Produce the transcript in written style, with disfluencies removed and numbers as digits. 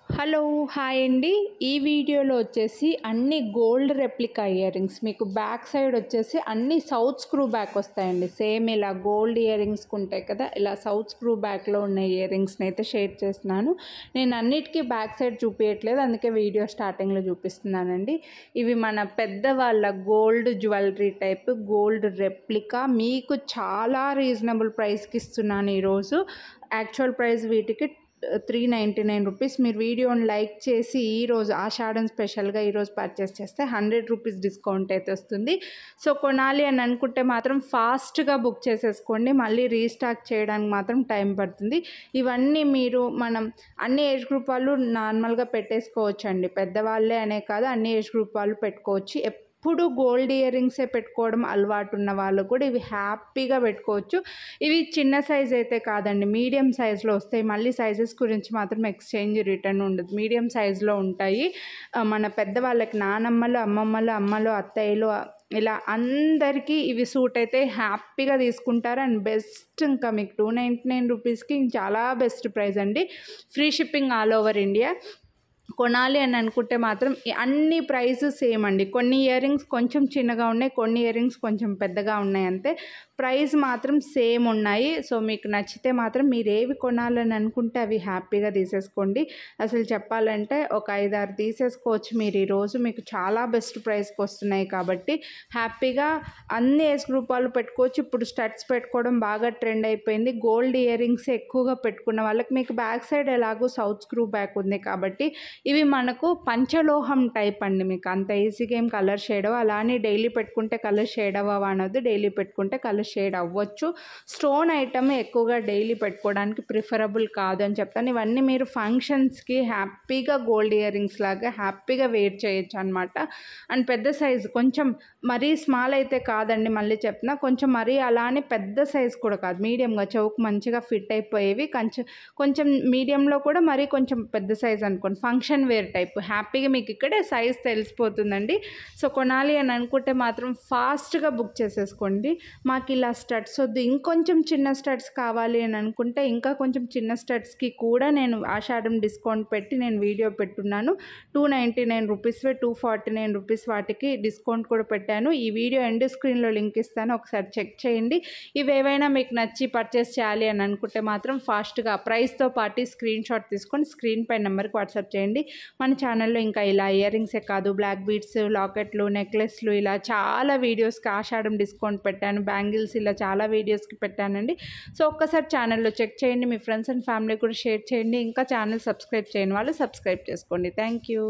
Hello hi అండి. ఈ వీడియోలో వచ్చేసి అన్ని గోల్డ్ రెప్లికా ఇయర్ రింగ్స్ మీకు బ్యాక్ సైడ్ వచ్చేసి అన్ని సౌత్ స్క్రూ బ్యాక్ వస్తాయండి. సేమ్ ఇలా గోల్డ్ ఇయర్ రింగ్స్కి ఉంటాయి కదా, ఇలా సౌత్ స్క్రూ బ్యాక్లో ఉన్న ఇయర్ రింగ్స్ని అయితే షేర్ చేస్తున్నాను. నేను అన్నిటికీ బ్యాక్ సైడ్ చూపించట్లేదు, అందుకే వీడియో స్టార్టింగ్లో చూపిస్తున్నానండి. ఇవి మన పెద్దవాళ్ళ gold jewellery type gold replica మీకు చాలా రీజనబుల్ ప్రైస్కి ఇస్తున్నాను ఈరోజు. యాక్చువల్ ప్రైస్ వీటికి 399 రూపీస్. మీరు వీడియోని లైక్ చేసి ఈరోజు ఆషాఢం స్పెషల్గా ఈరోజు పర్చేస్ చేస్తే 100 రూపీస్ డిస్కౌంట్ అయితే వస్తుంది. సో కొనాలి అని అనుకుంటే మాత్రం ఫాస్ట్గా బుక్ చేసేసుకోండి, మళ్ళీ రీస్టాక్ చేయడానికి మాత్రం టైం పడుతుంది. ఇవన్నీ మనం అన్ని ఏజ్ గ్రూప్ వాళ్ళు నార్మల్గా పెట్టేసుకోవచ్చు అండి. పెద్దవాళ్ళే అనే కాదు, అన్ని ఏజ్ గ్రూప్ వాళ్ళు పెట్టుకోవచ్చు. ఎప్పుడు గోల్డ్ ఇయర్ రింగ్సే పెట్టుకోవడం అలవాటు ఉన్న వాళ్ళు కూడా ఇవి హ్యాపీగా పెట్టుకోవచ్చు. ఇవి చిన్న సైజ్ అయితే కాదండి, మీడియం సైజులో వస్తాయి. మళ్ళీ సైజెస్ గురించి మాత్రం ఎక్స్చేంజ్ రిటర్న్ ఉండదు, మీడియం సైజులో ఉంటాయి. మన పెద్దవాళ్ళకి నానమ్మలు, అమ్మమ్మలు, అమ్మలు, అత్తయ్యలు ఇలా అందరికీ ఇవి సూట్ అయితే హ్యాపీగా తీసుకుంటారు. అండ్ బెస్ట్ ఇంకా మీకు 299 రూపీస్కి చాలా బెస్ట్ ప్రైస్ అండి. Free shipping all over India. కొనాలి అని అనుకుంటే మాత్రం అన్ని ప్రైజెస్ సేమ్ అండి. కొన్ని ఇయర్ రింగ్స్ కొంచెం చిన్నగా ఉన్నాయి, కొన్ని ఇయర్ రింగ్స్ కొంచెం పెద్దగా ఉన్నాయి అంతే. ప్రైస్ మాత్రం సేమ్ ఉన్నాయి. సో మీకు నచ్చితే మాత్రం మీరు ఏవి కొనాలని అనుకుంటే అవి హ్యాపీగా తీసేసుకోండి. అసలు చెప్పాలంటే ఒక 5-6 తీసేసుకోవచ్చు మీరు ఈరోజు. మీకు చాలా బెస్ట్ ప్రైస్కి వస్తున్నాయి కాబట్టి హ్యాపీగా అన్ని ఏజ్ గ్రూప్ వాళ్ళు పెట్టుకోవచ్చు. ఇప్పుడు స్టడ్స్ పెట్టుకోవడం బాగా ట్రెండ్ అయిపోయింది. గోల్డ్ ఇయర్ రింగ్స్ ఎక్కువగా పెట్టుకున్న వాళ్ళకి మీకు బ్యాక్ సైడ్ ఎలాగో సౌత్ స్క్రూ బ్యాక్ ఉంది కాబట్టి ఇవి మనకు పంచలోహం టైప్ అండి. మీకు అంత ఈజీగా ఏం కలర్ షేడ్ అవ్వ, అలానే డైలీ పెట్టుకుంటే కలర్ షేడ్ అవ్వవు అనొద్దు, డైలీ పెట్టుకుంటే కలర్ షేడ్ అవ్వచ్చు. స్టోన్ ఐటమ్ ఎక్కువగా డైలీ పెట్టుకోవడానికి ప్రిఫరబుల్ కాదు అని చెప్తాను. ఇవన్నీ మీరు ఫంక్షన్స్కి హ్యాపీగా గోల్డ్ ఇయర్ రింగ్స్ లాగా హ్యాపీగా వేర్ చేయొచ్చు అనమాట. అండ్ పెద్ద సైజు కొంచెం మరీ స్మాల్ అయితే కాదండి, మళ్ళీ చెప్తున్నా, కొంచెం మరీ అలానే పెద్ద సైజు కూడా కాదు, మీడియంగా చౌక్ మంచిగా ఫిట్ అయిపోయేవి. కొంచెం మీడియంలో కూడా మరీ కొంచెం పెద్ద సైజ్ అనుకోండి, ఫంక్షన్ వేర్ టైప్. హ్యాపీగా మీకు ఇక్కడే సైజ్ తెలిసిపోతుందండి. సో కొనాలి అని అనుకుంటే మాత్రం ఫాస్ట్గా బుక్ చేసేసుకోండి. మాకు ఇలా స్టడ్స్ వద్దు, ఇంకొంచెం చిన్న స్టడ్స్ కావాలి అని అనుకుంటే ఇంకా కొంచెం చిన్న స్టడ్స్కి కూడా నేను ఆషాఢం డిస్కౌంట్ పెట్టి నేను వీడియో పెట్టున్నాను. 299 రూపీస్వే 249 రూపీస్ వాటికి డిస్కౌంట్ కూడా పెట్టాను. ఈ వీడియో ఎండ్ స్క్రీన్లో లింక్ ఇస్తాను, ఒకసారి చెక్ చేయండి. ఇవేవైనా మీకు నచ్చి పర్చేస్ చేయాలి అని అనుకుంటే మాత్రం ఫాస్ట్గా ప్రైస్తో పాటు స్క్రీన్ షాట్ తీసుకొని స్క్రీన్ పై నెంబర్కి వాట్సాప్ చేయండి. మన ఛానల్లో ఇంకా ఇలా ఇయర్ రింగ్సే కాదు, బ్లాక్ బీడ్స్, లాకెట్లు, నెక్లెస్లు, ఇలా చాలా వీడియోస్కి ఆషాఢం డిస్కౌంట్ పెట్టాను. బ్యాంగిల్స్, ఇలా చాలా వీడియోస్కి పెట్టానండి. సో ఒక్కసారి ఛానల్లో చెక్ చేయండి, మీ ఫ్రెండ్స్ అండ్ ఫ్యామిలీ కూడా షేర్ చేయండి. ఇంకా ఛానల్ సబ్స్క్రైబ్ చేయని వాళ్ళు సబ్స్క్రైబ్ చేసుకోండి. Thank you.